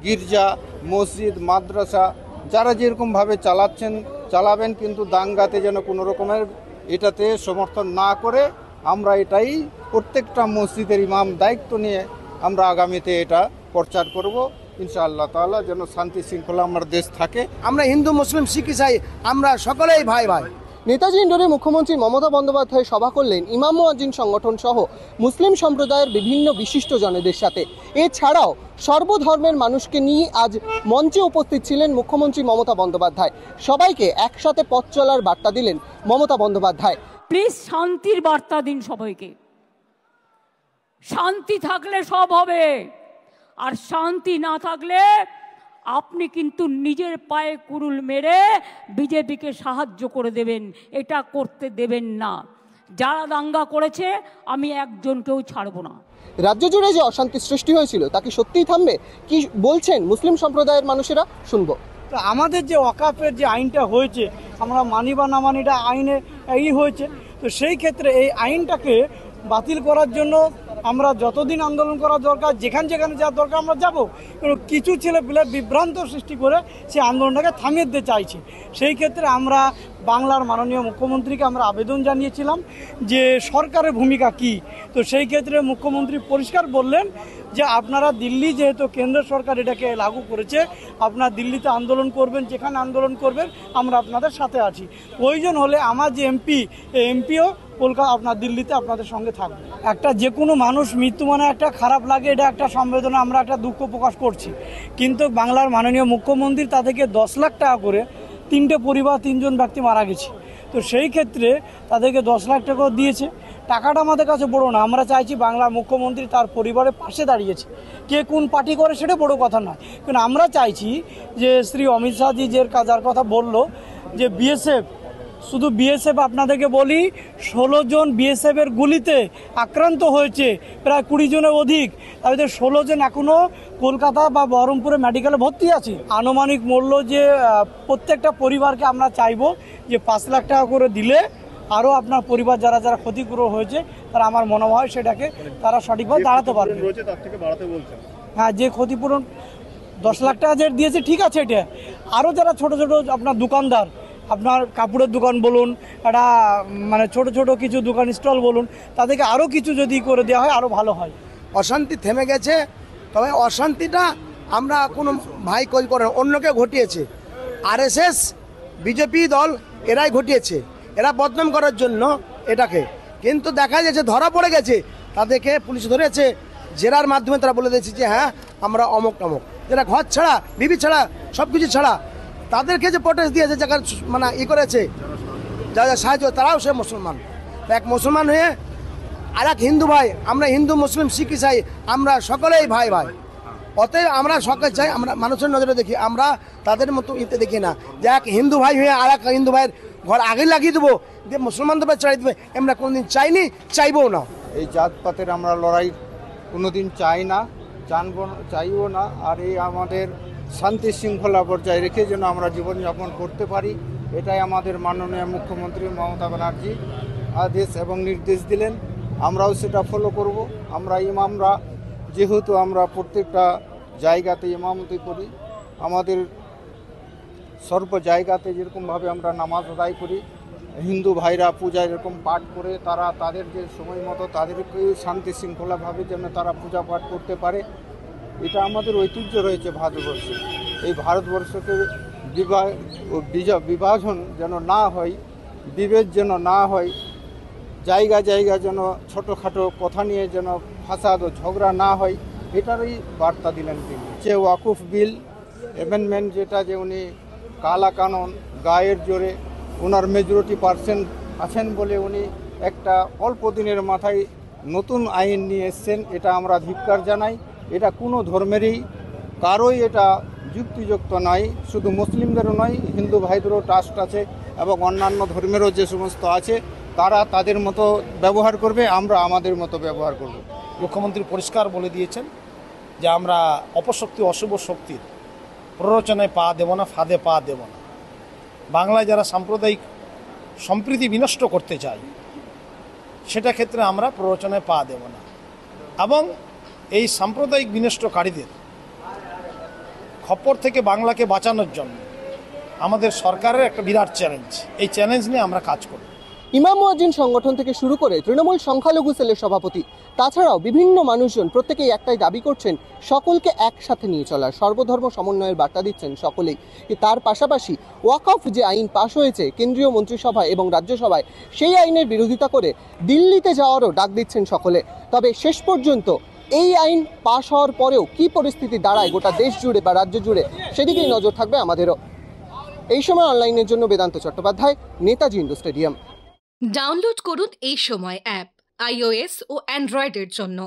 গির্জা, মসজিদ, মাদ্রাসা যারা যেরকমভাবে চালাবেন, কিন্তু দাঙ্গাতে যেন কোনো রকমের এটাতে সমর্থন না করে আমরা এটাই প্রত্যেকটা মসজিদের ইমাম দায়িত্ব নিয়ে আমরা আগামীতে এটা প্রচার করব। ইনশাআল্লাহ তাআলা যেন শান্তি শৃঙ্খলা আমার দেশ থাকে। আমরা হিন্দু, মুসলিম, শিখ, ইসাই আমরা সকলেই ভাই ভাই। নেতাজি ইন্ডোরে মুখ্যমন্ত্রী মমতা বন্দ্যোপাধ্যায় সভা করলেন ইমাম মুয়াজ্জিন সংগঠন সহ মুসলিম সম্প্রদায়ের বিভিন্ন বিশিষ্টজনেদের সাথে। এছাড়াও সর্বধর্মের মানুষকে নিয়ে আজ মঞ্চে উপস্থিত ছিলেন মুখ্যমন্ত্রী মমতা বন্দ্যোপাধ্যায়। সবাইকে একসাথে পথ চলার বার্তা দিলেন মমতা বন্দ্যোপাধ্যায়। প্লিজ শান্তির বার্তা দিন সবাইকে। শান্তি থাকলে সব হবে, আর শান্তি না থাকলে আপনি কিন্তু নিজের পায়ে কুড়ুল মেরে বিজেপিকে সাহায্য করে দেবেন। এটা করতে দেবেন না। যারা দাঙ্গা করেছে আমি একজনকেও ছাড়ব না। রাজ্য জুড়ে যে অশান্তি সৃষ্টি হয়েছিল তা কি সত্যিই থামবে? কি বলছেন মুসলিম সম্প্রদায়ের মানুষেরা, শুনবো। তো আমাদের যে ওয়াকাফের যে আইনটা হয়েছে, আমরা মানি বা না মানি, এটা আইনে হয়েছে। তো সেই ক্ষেত্রে এই আইনটাকে বাতিল করার জন্য আমরা যতদিন আন্দোলন করা দরকার, যেখানে যাওয়ার দরকার আমরা যাব। কিন্তু কিছু ছেলেপিলে বিভ্রান্ত সৃষ্টি করে সেই আন্দোলনটাকে থামিয়ে দিতে চাইছে। সেই ক্ষেত্রে আমরা বাংলার মাননীয় মুখ্যমন্ত্রীকে আমরা আবেদন জানিয়েছিলাম যে সরকারের ভূমিকা কি। তো সেই ক্ষেত্রে মুখ্যমন্ত্রী পরিষ্কার বললেন যে আপনারা দিল্লি, যেহেতু কেন্দ্র সরকার এটাকে লাগু করেছে, আপনারা দিল্লিতে আন্দোলন করবেন, যেখানে আন্দোলন করবেন আমরা আপনাদের সাথে আছি। প্রয়োজন হলে আমার যে এমপিও কলকাতা আপনার দিল্লিতে আপনাদের সঙ্গে থাকবে। একটা যে কোনো মানুষ মৃত্যু মানে একটা খারাপ লাগে, এটা একটা সংবেদনা, আমরা একটা দুঃখ প্রকাশ করছি। কিন্তু বাংলার মাননীয় মুখ্যমন্ত্রী তাদেরকে 10 লাখ টাকা করে 3টে পরিবার 3 জন ব্যক্তি মারা গেছে। তো সেই ক্ষেত্রে তাদেরকে 10 লাখ টাকাও দিয়েছে। টাকাটা আমাদের কাছে বড় না, আমরা চাইছি বাংলার মুখ্যমন্ত্রী তার পরিবারের পাশে দাঁড়িয়েছে। কে কোন পার্টি করে সেটা বড় কথা নয়, কিন্তু আমরা চাইছি যে শ্রী অমিত শাহজি যার কথা বলল যে বিএসএফ, শুধু বিএসএফ আপনাদেরকে বলি 16 জন বিএসএফের গুলিতে আক্রান্ত হয়েছে, প্রায় 20 জনের অধিক। তাদের 16 জন এখনও কলকাতা বা বহরমপুরে মেডিকেলে ভর্তি আছে। আনুমানিক মূল্য যে প্রত্যেকটা পরিবারকে আমরা চাইবো যে 5 লাখ টাকা করে দিলে আরও আপনার পরিবার যারা ক্ষতিগ্রস্ত হয়েছে তারা, আমার মনে হয় সেটাকে তারা সঠিকভাবে দাঁড়াতে পারবে। হ্যাঁ, যে ক্ষতিপূরণ 10 লাখ টাকা যে দিয়েছে ঠিক আছে, এটা আরও যারা ছোট ছোট আপনার দোকানদার, আপনার কাপড়ের দোকান বলুন, একটা মানে ছোট ছোট কিছু দোকান স্টল বলুন, তাদেরকে আরও কিছু যদি করে দেওয়া হয় আরও ভালো হয়। অশান্তি থেমে গেছে, তবে অশান্তিটা আমরা কোনো ভাই কল করে অন্যকে ঘটিয়েছে। আরএসএস, বিজেপি দল এরাই ঘটিয়েছে, এরা বদনাম করার জন্য এটাকে। কিন্তু দেখা যাচ্ছে ধরা পড়ে গেছে, তাদেরকে পুলিশ ধরেছে, জেরার মাধ্যমে তারা বলে দিয়েছে যে হ্যাঁ আমরা অমুক টমক, যারা ঘর ছাড়া, বিবি ছাড়া, সব কিছু ছাড়া, তাদেরকে যে প্রোটেস্ট দিয়েছে, যারা মানে করেছে, যারা সাহায্য, তারাও সে মুসলমান। এক মুসলমান হয়ে আর এক হিন্দু ভাই, আমরা হিন্দু, মুসলিম, শিখ, ইসাই আমরা সকলেই ভাই ভাই। অতএব আমরা সকলে চাই, আমরা মানুষের নজরে দেখি, আমরা তাদের মতো ইতে দেখি না যে এক হিন্দু ভাই হয়ে আর এক হিন্দু ভাইয়ের ঘর আগে লাগিয়ে দেবো, যে মুসলমানদের ভাই চাই দেবে, আমরা কোনোদিন চাইনি, চাইবও না। এই জাতপাতের আমরা লড়াই কোনোদিন চাইবো না। আর এই আমাদের শান্তি শৃঙ্খলা বজায় রেখে যেন আমরা জীবনযাপন করতে পারি, এটাই আমাদের মাননীয় মুখ্যমন্ত্রী মমতা ব্যানার্জি আদেশ এবং নির্দেশ দিলেন। আমরাও সেটা ফলো করব। আমরা ইমামরা যেহেতু আমরা প্রত্যেকটা জায়গাতে ইমামতি করি, আমাদের সর্ব জায়গাতে যেরকমভাবে আমরা নামাজ আদায় করি, হিন্দু ভাইরা পূজা এরকম পাঠ করে তারা তাদের যে সময় মতো তাদেরকে শান্তি শৃঙ্খলাভাবে যেন তারা পূজা পাঠ করতে পারে, এটা আমাদের ঐতিহ্য রয়েছে ভারতবর্ষে। এই ভারতবর্ষকে বিভাজন যেন না হয়, বিভেদ যেন না হয়, জায়গা যেন ছোটোখাটো কথা নিয়ে যেন ফাসাদ ও ঝগড়া না হয়, এটারই বার্তা দিলেন তিনি। যে ওয়াকুফ বিল অ্যামেন্ডমেন্ট, যেটা যে উনি কালা কানুন গায়ের জোরে ওনার মেজরিটি পার্সেন্ট আছেন বলে উনি একটা অল্প দিনের মাথায় নতুন আইন নিয়ে এসছেন, এটা আমরা ধিক্কার জানাই। এটা কোনো ধর্মেরই কারোই এটা যুক্তিযুক্ত নয়, শুধু মুসলিমদেরও নয়, হিন্দু ভাইদেরও ট্রাস্ট আছে এবং অন্যান্য ধর্মেরও যে সমস্ত আছে তারা তাদের মতো ব্যবহার করবে, আমরা আমাদের মতো ব্যবহার করব। মুখ্যমন্ত্রী পরিষ্কার বলে দিয়েছেন যে আমরা অপশক্তি, অশুভ শক্তির প্ররোচনায় পা দেব না, ফাঁদে পা দেব না। বাংলায় যারা সাম্প্রদায়িক সম্প্রীতি বিনষ্ট করতে চায় সেটা ক্ষেত্রে আমরা প্ররোচনায় পা দেব না, এবং এই সাম্প্রদায়িক বিনষ্টকারীদের খপ্পর থেকে বাংলাকে বাঁচানোর জন্য আমাদের সরকারের একটা বিরাট চ্যালেঞ্জ। এই চ্যালেঞ্জ নিয়ে আমরা কাজ করি। ইমাম মুয়াজ্জিন সংগঠন থেকে শুরু করে তৃণমূল সংখ্যালঘু সেলের সভাপতি, তাছাড়াও বিভিন্ন মানুষজন প্রত্যেকেই একটাই দাবি করছেন, সকলকে একসাথে নিয়ে চলার, সর্বধর্ম সমন্বয়ের বার্তা দিচ্ছেন সকলেই। তার পাশাপাশি ওয়াকফ যে আইন পাশ হয়েছে কেন্দ্রীয় মন্ত্রিসভায় এবং রাজ্যসভায়, সেই আইনের বিরোধিতা করে দিল্লিতে যাওয়ারও ডাক দিচ্ছেন সকলে। তবে শেষ পর্যন্ত এই আইন পাশ হওয়ার পরেও কি পরিস্থিতি দাঁড়ায় গোটা দেশ জুড়ে বা রাজ্য জুড়ে, সেদিকেই নজর থাকবে আমাদেরও। এই সময় অনলাইনের জন্য Vedanta Chattopadhyay, Netaji indoor stadium. Download করুন এই সময় অ্যাপ iOS ও অ্যান্ড্রয়েডের জন্য।